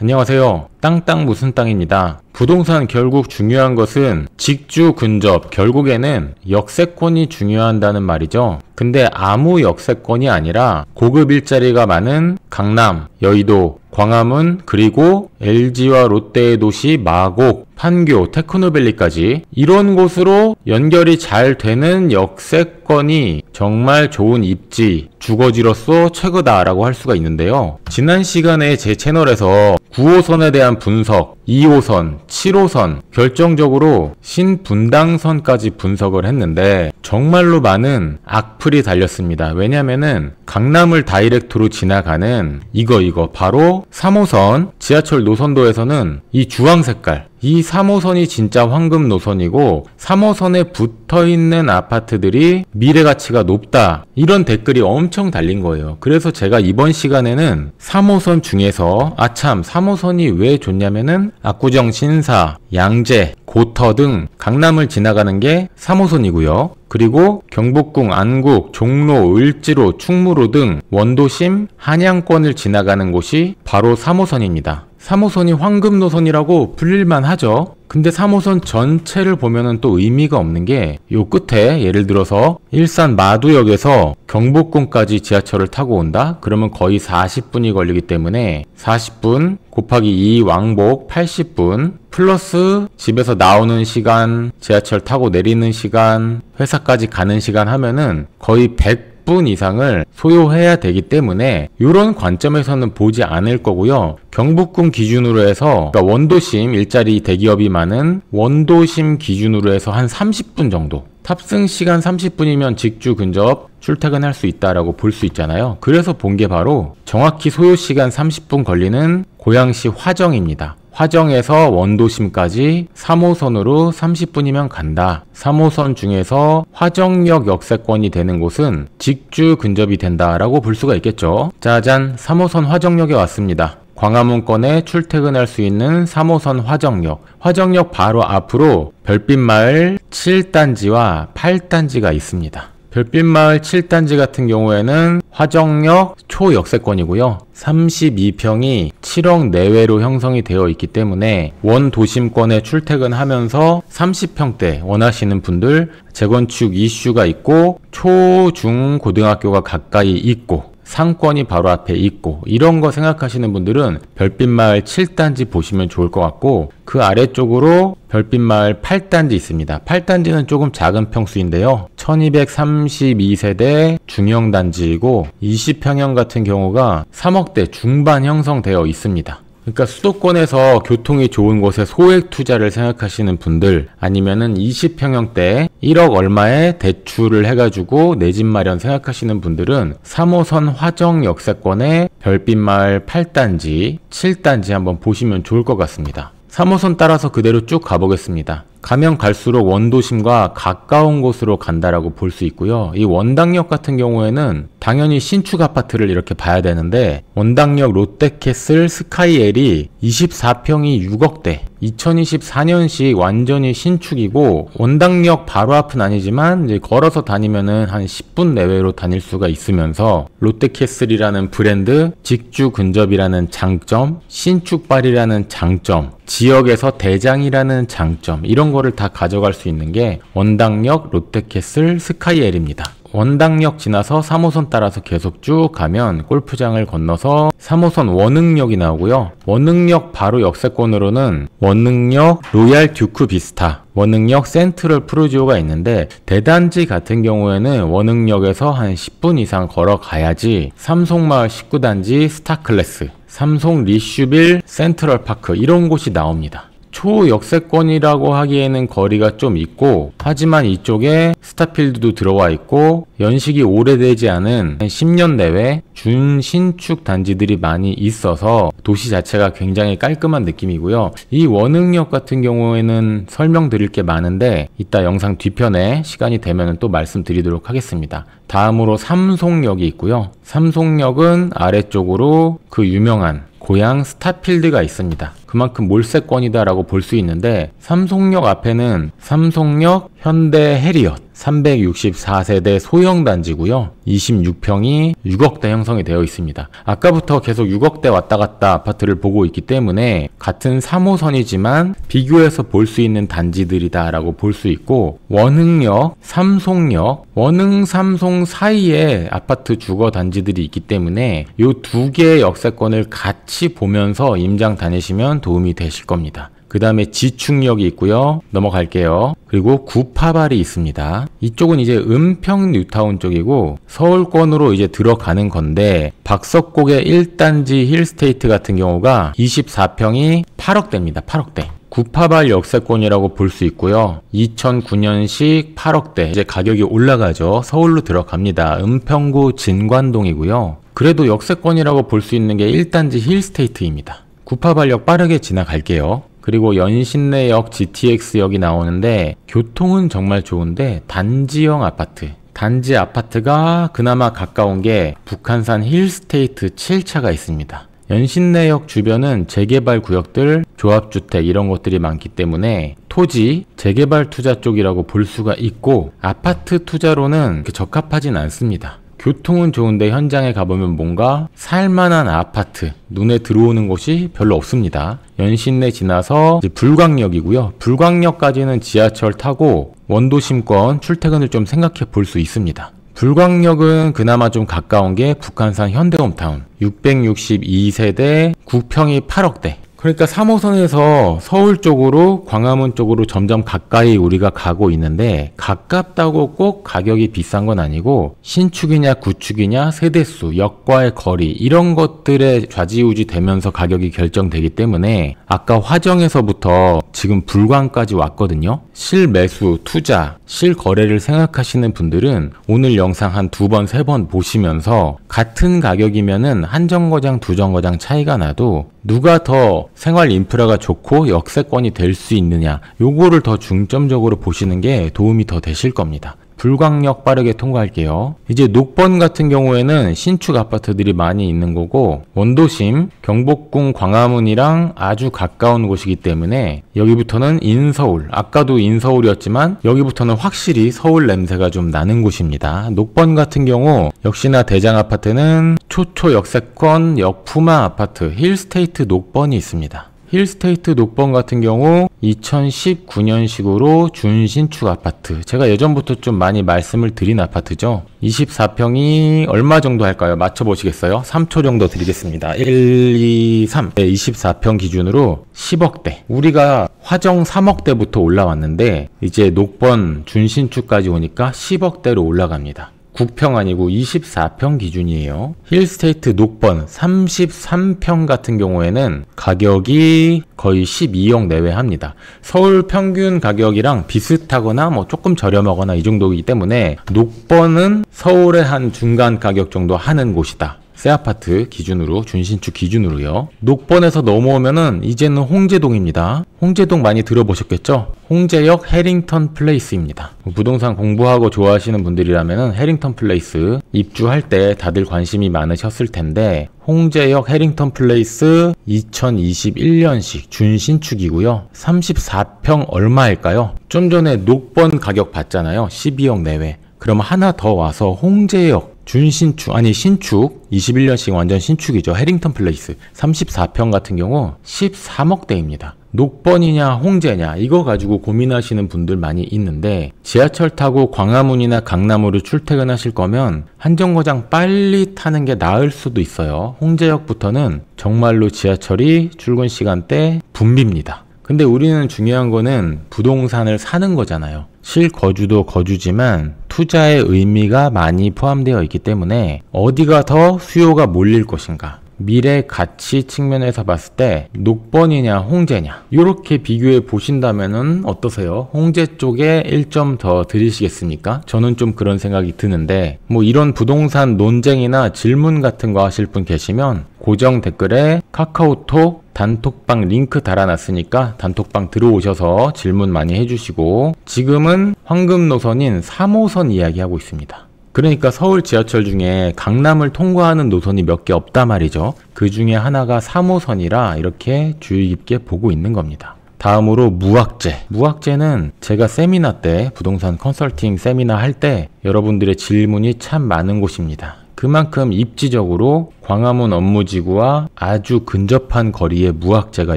안녕하세요. 땅 무슨 땅입니다. 부동산 결국 중요한 것은 직주 근접, 결국에는 역세권이 중요한다는 말이죠. 근데 아무 역세권이 아니라 고급 일자리가 많은 강남, 여의도, 광화문, 그리고 LG와 롯데의 도시 마곡, 판교, 테크노밸리까지 이런 곳으로 연결이 잘 되는 역세권이 정말 좋은 입지, 주거지로서 최고다라고 할 수가 있는데요. 지난 시간에 제 채널에서 9호선에 대한 분석, 2호선, 7호선, 결정적으로 신분당선까지 분석을 했는데 정말로 많은 악플이 달렸습니다. 왜냐면은 강남을 다이렉트로 지나가는 이거 바로 3호선 지하철 노선도에서는 이 주황 색깔, 이 3호선이 진짜 황금 노선이고 3호선에 붙어있는 아파트들이 미래가치가 높다, 이런 댓글이 엄청 달린 거예요. 그래서 제가 이번 시간에는 3호선 중에서 아참 3호선이 왜 좋냐면은 압구정 신사, 양재, 고터 등 강남을 지나가는 게 3호선이고요. 그리고 경복궁, 안국, 종로, 을지로, 충무로 등 원도심, 한양권을 지나가는 곳이 바로 3호선입니다. 3호선이 황금 노선이라고 불릴만 하죠. 근데 3호선 전체를 보면은 또 의미가 없는 게 요 끝에 예를 들어서 일산 마두역에서 경복궁까지 지하철을 타고 온다? 그러면 거의 40분이 걸리기 때문에 40분 곱하기 2 왕복 80분 플러스 집에서 나오는 시간, 지하철 타고 내리는 시간, 회사까지 가는 시간 하면은 거의 100분 이상을 소요해야 되기 때문에 이런 관점에서는 보지 않을 거고요. 경복궁 기준으로 해서, 그러니까 원도심 일자리 대기업이 많은 원도심 기준으로 해서 한 30분 정도, 탑승 시간 30분이면 직주 근접 출퇴근할 수 있다라고 볼 수 있잖아요. 그래서 본 게 바로 정확히 소요 시간 30분 걸리는 고양시 화정입니다. 화정에서 원도심까지 3호선으로 30분이면 간다. 3호선 중에서 화정역 역세권이 되는 곳은 직주 근접이 된다라고 볼 수가 있겠죠. 짜잔, 3호선 화정역에 왔습니다. 광화문권에 출퇴근할 수 있는 3호선 화정역. 화정역 바로 앞으로 별빛마을 7단지와 8단지가 있습니다. 별빛마을 7단지 같은 경우에는 화정역 초역세권이고요. 32평이 7억 내외로 형성이 되어 있기 때문에 원도심권에 출퇴근하면서 30평대 원하시는 분들, 재건축 이슈가 있고 초, 중, 고등학교가 가까이 있고 상권이 바로 앞에 있고 이런 거 생각하시는 분들은 별빛마을 7단지 보시면 좋을 것 같고, 그 아래쪽으로 별빛마을 8단지 있습니다. 8단지는 조금 작은 평수인데요. 1232세대 중형단지이고 20평형 같은 경우가 3억대 중반 형성되어 있습니다. 그러니까 수도권에서 교통이 좋은 곳에 소액 투자를 생각하시는 분들, 아니면은 20평형대 1억 얼마에 대출을 해가지고 내 집 마련 생각하시는 분들은 3호선 화정 역세권의 별빛마을 8단지, 7단지 한번 보시면 좋을 것 같습니다. 3호선 따라서 그대로 쭉 가보겠습니다. 가면 갈수록 원도심과 가까운 곳으로 간다라고 볼 수 있고요. 이 원당역 같은 경우에는 당연히 신축 아파트를 이렇게 봐야 되는데, 원당역 롯데캐슬 스카이엘이 24평이 6억대, 2024년식 완전히 신축이고, 원당역 바로 앞은 아니지만 이제 걸어서 다니면은 한 10분 내외로 다닐 수가 있으면서 롯데캐슬이라는 브랜드, 직주 근접이라는 장점, 신축발이라는 장점, 지역에서 대장이라는 장점, 이런 거를 다 가져갈 수 있는 게 원당역 롯데캐슬 스카이엘입니다. 원당역 지나서 3호선 따라서 계속 쭉 가면 골프장을 건너서 3호선 원흥역이 나오고요. 원흥역 바로 역세권으로는 원흥역 로얄 듀크 비스타, 원흥역 센트럴 프루지오가 있는데, 대단지 같은 경우에는 원흥역에서 한 10분 이상 걸어가야지 삼송마을 19단지 스타클래스, 삼송 리슈빌 센트럴파크 이런 곳이 나옵니다. 초역세권이라고 하기에는 거리가 좀 있고, 하지만 이쪽에 스타필드도 들어와 있고 연식이 오래되지 않은 10년 내외 준신축 단지들이 많이 있어서 도시 자체가 굉장히 깔끔한 느낌이고요. 이 원흥역 같은 경우에는 설명드릴 게 많은데 이따 영상 뒤편에 시간이 되면 또 말씀드리도록 하겠습니다. 다음으로 삼송역이 있고요. 삼송역은 아래쪽으로 그 유명한 고양 스타필드가 있습니다. 그만큼 몰세권이다 라고 볼 수 있는데, 삼송역 앞에는 삼송역, 현대 해리엇, 364세대 소형 단지고요. 26평이 6억대 형성이 되어 있습니다. 아까부터 계속 6억대 왔다 갔다 아파트를 보고 있기 때문에 같은 3호선이지만 비교해서 볼 수 있는 단지들이다 라고 볼 수 있고, 원흥역, 삼송역, 원흥, 삼송 사이에 아파트 주거 단지들이 있기 때문에 이 두 개의 역세권을 같이 보면서 임장 다니시면 도움이 되실 겁니다. 그 다음에 지축역이 있고요. 넘어갈게요. 그리고 구파발이 있습니다. 이쪽은 이제 은평 뉴타운 쪽이고 서울권으로 이제 들어가는 건데, 박석곡의 1단지 힐스테이트 같은 경우가 24평이 8억대입니다. 8억대. 구파발 역세권이라고 볼 수 있고요. 2009년식 8억대. 이제 가격이 올라가죠. 서울로 들어갑니다. 은평구 진관동이고요. 그래도 역세권이라고 볼 수 있는 게 1단지 힐스테이트입니다. 구파발역 빠르게 지나갈게요. 그리고 연신내역, GTX역이 나오는데 교통은 정말 좋은데 단지형 아파트. 단지 아파트가 그나마 가까운 게 북한산 힐스테이트 7차가 있습니다. 연신내역 주변은 재개발 구역들, 조합주택 이런 것들이 많기 때문에 토지, 재개발 투자 쪽이라고 볼 수가 있고, 아파트 투자로는 그렇게 적합하진 않습니다. 교통은 좋은데 현장에 가보면 뭔가 살만한 아파트, 눈에 들어오는 곳이 별로 없습니다. 연신내 지나서 이제 불광역이고요. 불광역까지는 지하철 타고 원도심권 출퇴근을 좀 생각해 볼 수 있습니다. 불광역은 그나마 좀 가까운 게 북한산 현대홈타운 662세대 9평이 8억대. 그러니까 3호선에서 서울 쪽으로, 광화문 쪽으로 점점 가까이 우리가 가고 있는데, 가깝다고 꼭 가격이 비싼 건 아니고 신축이냐 구축이냐 세대수, 역과의 거리 이런 것들에 좌지우지 되면서 가격이 결정되기 때문에 아까 화정에서부터 지금 불광까지 왔거든요. 실매수, 투자, 실거래를 생각하시는 분들은 오늘 영상 한 2번, 3번 보시면서 같은 가격이면은 한 정거장, 두 정거장 차이가 나도 누가 더 생활 인프라가 좋고 역세권이 될 수 있느냐, 요거를 더 중점적으로 보시는 게 도움이 더 되실 겁니다. 불광역 빠르게 통과할게요. 이제 녹번 같은 경우에는 신축 아파트들이 많이 있는 거고, 원도심, 경복궁, 광화문이랑 아주 가까운 곳이기 때문에 여기부터는 인서울, 아까도 인서울이었지만 여기부터는 확실히 서울 냄새가 좀 나는 곳입니다. 녹번 같은 경우 역시나 대장 아파트는 초초 역세권 역푸마 아파트 힐스테이트 녹번이 있습니다. 힐스테이트 녹번 같은 경우 2019년식으로 준신축 아파트, 제가 예전부터 좀 많이 말씀을 드린 아파트죠. 24평이 얼마 정도 할까요? 맞춰보시겠어요? 3초 정도 드리겠습니다. 1, 2, 3. 네, 24평 기준으로 10억대. 우리가 화정 3억대부터 올라왔는데 이제 녹번 준신축까지 오니까 10억대로 올라갑니다. 9평 아니고 24평 기준이에요. 힐스테이트 녹번 33평 같은 경우에는 가격이 거의 12억 내외 합니다. 서울 평균 가격이랑 비슷하거나 뭐 조금 저렴하거나 이 정도이기 때문에 녹번은 서울의 한 중간 가격 정도 하는 곳이다. 새 아파트 기준으로, 준신축 기준으로요. 녹번에서 넘어오면은 이제는 홍제동입니다. 홍제동 많이 들어보셨겠죠? 홍제역 해링턴 플레이스입니다. 부동산 공부하고 좋아하시는 분들이라면은 해링턴 플레이스 입주할 때 다들 관심이 많으셨을 텐데, 홍제역 해링턴 플레이스 2021년식 준신축이고요. 34평 얼마일까요? 좀 전에 녹번 가격 봤잖아요. 12억 내외. 그럼 하나 더 와서 홍제역 준신축, 아니 신축 21년식 완전 신축이죠. 해링턴 플레이스 34평 같은 경우 13억대입니다. 녹번이냐 홍제냐 이거 가지고 고민하시는 분들 많이 있는데, 지하철 타고 광화문이나 강남으로 출퇴근하실 거면 한 정거장 빨리 타는 게 나을 수도 있어요. 홍제역부터는 정말로 지하철이 출근 시간대 붐빕니다. 근데 우리는 중요한 거는 부동산을 사는 거잖아요. 실거주도 거주지만 투자의 의미가 많이 포함되어 있기 때문에 어디가 더 수요가 몰릴 것인가, 미래 가치 측면에서 봤을 때 녹번이냐 홍제냐 이렇게 비교해 보신다면은 어떠세요? 홍제 쪽에 1점 더 드리시겠습니까? 저는 좀 그런 생각이 드는데, 뭐 이런 부동산 논쟁이나 질문 같은 거 하실 분 계시면 고정 댓글에 카카오톡 단톡방 링크 달아놨으니까 단톡방 들어오셔서 질문 많이 해주시고, 지금은 황금 노선인 3호선 이야기하고 있습니다. 그러니까 서울 지하철 중에 강남을 통과하는 노선이 몇 개 없단 말이죠. 그 중에 하나가 3호선이라 이렇게 주의 깊게 보고 있는 겁니다. 다음으로 무학재. 무학재는 제가 세미나 때, 부동산 컨설팅 세미나 할 때 여러분들의 질문이 참 많은 곳입니다. 그만큼 입지적으로 광화문 업무지구와 아주 근접한 거리에 무학재가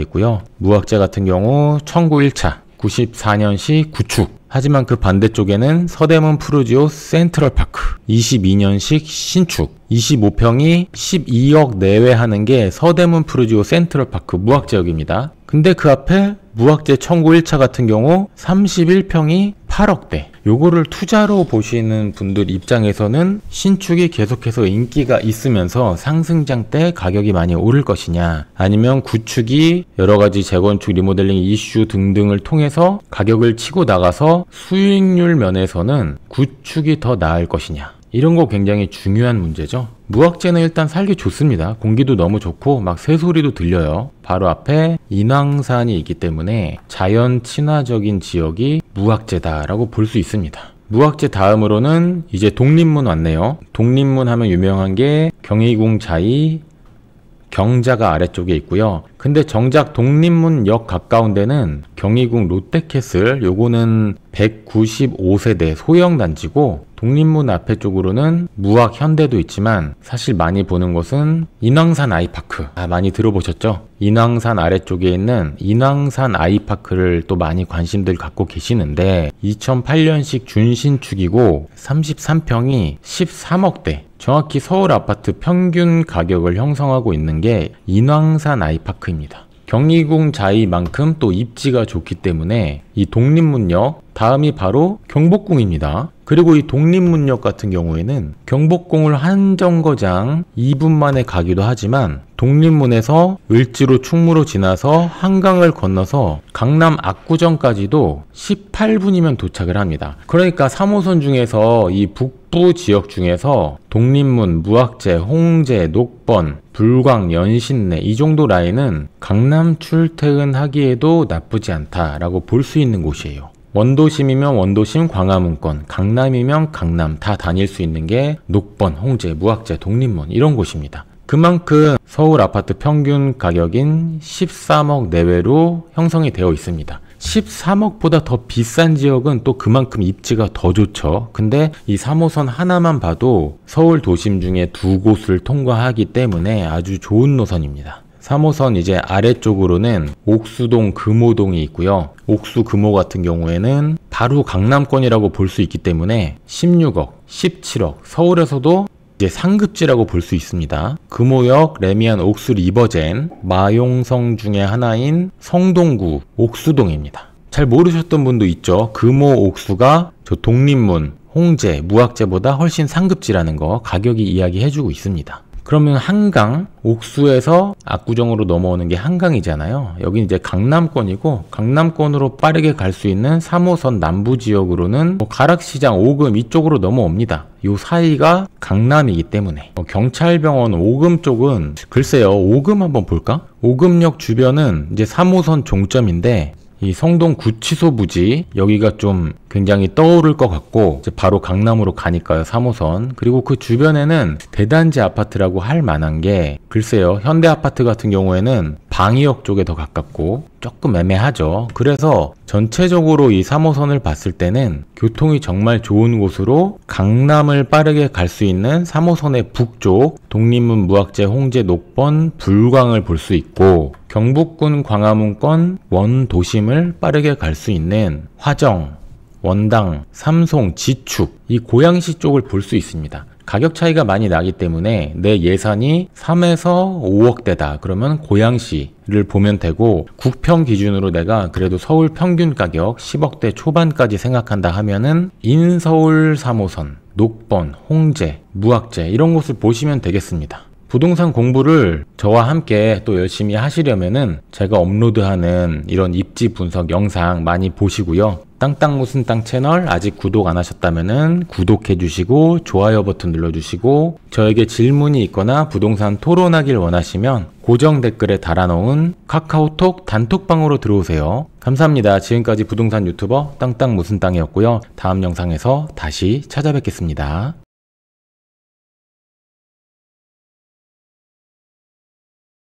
있고요. 무학재 같은 경우 청구 1차 94년식 구축. 하지만 그 반대쪽에는 서대문 푸르지오 센트럴파크 22년식 신축 25평이 12억 내외 하는 게 서대문 푸르지오 센트럴파크 무학재역입니다. 근데 그 앞에 무학재 청구 1차 같은 경우 31평이 8억대. 요거를 투자로 보시는 분들 입장에서는 신축이 계속해서 인기가 있으면서 상승장 때 가격이 많이 오를 것이냐, 아니면 구축이 여러가지 재건축 리모델링 이슈 등등을 통해서 가격을 치고 나가서 수익률 면에서는 구축이 더 나을 것이냐, 이런 거 굉장히 중요한 문제죠. 무학재는 일단 살기 좋습니다. 공기도 너무 좋고 막 새소리도 들려요. 바로 앞에 인왕산이 있기 때문에 자연 친화적인 지역이 무학재다라고 볼 수 있습니다. 무학재 다음으로는 이제 독립문 왔네요. 독립문 하면 유명한 게 경희궁 자이, 경자가 아래쪽에 있고요. 근데 정작 독립문역 가까운 데는 경희궁 롯데캐슬, 요거는 195세대 소형 단지고, 독립문 앞에 쪽으로는 무학 현대도 있지만 사실 많이 보는 곳은 인왕산 아이파크. 많이 들어보셨죠? 인왕산 아래쪽에 있는 인왕산 아이파크를 또 많이 관심들 갖고 계시는데 2008년식 준신축이고 33평이 13억대. 정확히 서울 아파트 평균 가격을 형성하고 있는 게 인왕산 아이파크입니다. 경희궁 자이만큼 또 입지가 좋기 때문에 이 독립문역 다음이 바로 경복궁입니다. 그리고 이 독립문역 같은 경우에는 경복궁을 한 정거장 2분 만에 가기도 하지만 독립문에서 을지로 충무로 지나서 한강을 건너서 강남 압구정까지도 18분이면 도착을 합니다. 그러니까 3호선 중에서 이 북부 지역 중에서 독립문, 무학재, 홍제, 녹번, 불광, 연신내 이 정도 라인은 강남 출퇴근하기에도 나쁘지 않다라고 볼 수 있는 곳이에요. 원도심이면 원도심, 광화문권, 강남이면 강남 다 다닐 수 있는 게 녹번, 홍제, 무학재, 독립문 이런 곳입니다. 그만큼 서울 아파트 평균 가격인 13억 내외로 형성이 되어 있습니다. 13억보다 더 비싼 지역은 또 그만큼 입지가 더 좋죠. 근데 이 3호선 하나만 봐도 서울 도심 중에 두 곳을 통과하기 때문에 아주 좋은 노선입니다. 3호선 이제 아래쪽으로는 옥수동, 금호동이 있고요. 옥수, 금호 같은 경우에는 바로 강남권이라고 볼 수 있기 때문에 16억, 17억, 서울에서도 이제 상급지라고 볼 수 있습니다. 금호역, 레미안, 옥수, 리버젠, 마용성 중에 하나인 성동구, 옥수동입니다. 잘 모르셨던 분도 있죠. 금호, 옥수가 저 독립문, 홍제, 무학재보다 훨씬 상급지라는 거 가격이 이야기해주고 있습니다. 그러면 한강, 옥수에서 압구정으로 넘어오는 게 한강이잖아요. 여기 이제 강남권이고, 강남권으로 빠르게 갈 수 있는 3호선 남부 지역으로는 가락시장, 오금 이쪽으로 넘어옵니다. 요 사이가 강남이기 때문에. 경찰병원 오금 쪽은 글쎄요, 오금 한번 볼까? 오금역 주변은 이제 3호선 종점인데 이 성동 구치소 부지 여기가 좀 굉장히 떠오를 것 같고 이제 바로 강남으로 가니까요, 3호선. 그리고 그 주변에는 대단지 아파트라고 할 만한 게 글쎄요, 현대 아파트 같은 경우에는 방이역 쪽에 더 가깝고 조금 애매하죠. 그래서 전체적으로 이 3호선을 봤을 때는 교통이 정말 좋은 곳으로 강남을 빠르게 갈 수 있는 3호선의 북쪽 독립문, 무학재, 홍제, 녹번, 불광을 볼 수 있고, 경북군 광화문권 원도심을 빠르게 갈 수 있는 화정, 원당, 삼송, 지축 이 고양시 쪽을 볼 수 있습니다. 가격 차이가 많이 나기 때문에 내 예산이 3에서 5억대다 그러면 고양시를 보면 되고, 국평 기준으로 내가 그래도 서울 평균 가격 10억대 초반까지 생각한다 하면은 인서울 3호선, 녹번, 홍제, 무학재 이런 곳을 보시면 되겠습니다. 부동산 공부를 저와 함께 또 열심히 하시려면은 제가 업로드하는 이런 입지 분석 영상 많이 보시고요. 땅땅 무슨 땅 채널 아직 구독 안 하셨다면은 구독해 주시고 좋아요 버튼 눌러주시고, 저에게 질문이 있거나 부동산 토론하길 원하시면 고정 댓글에 달아놓은 카카오톡 단톡방으로 들어오세요. 감사합니다. 지금까지 부동산 유튜버 땅땅 무슨 땅이었고요. 다음 영상에서 다시 찾아뵙겠습니다.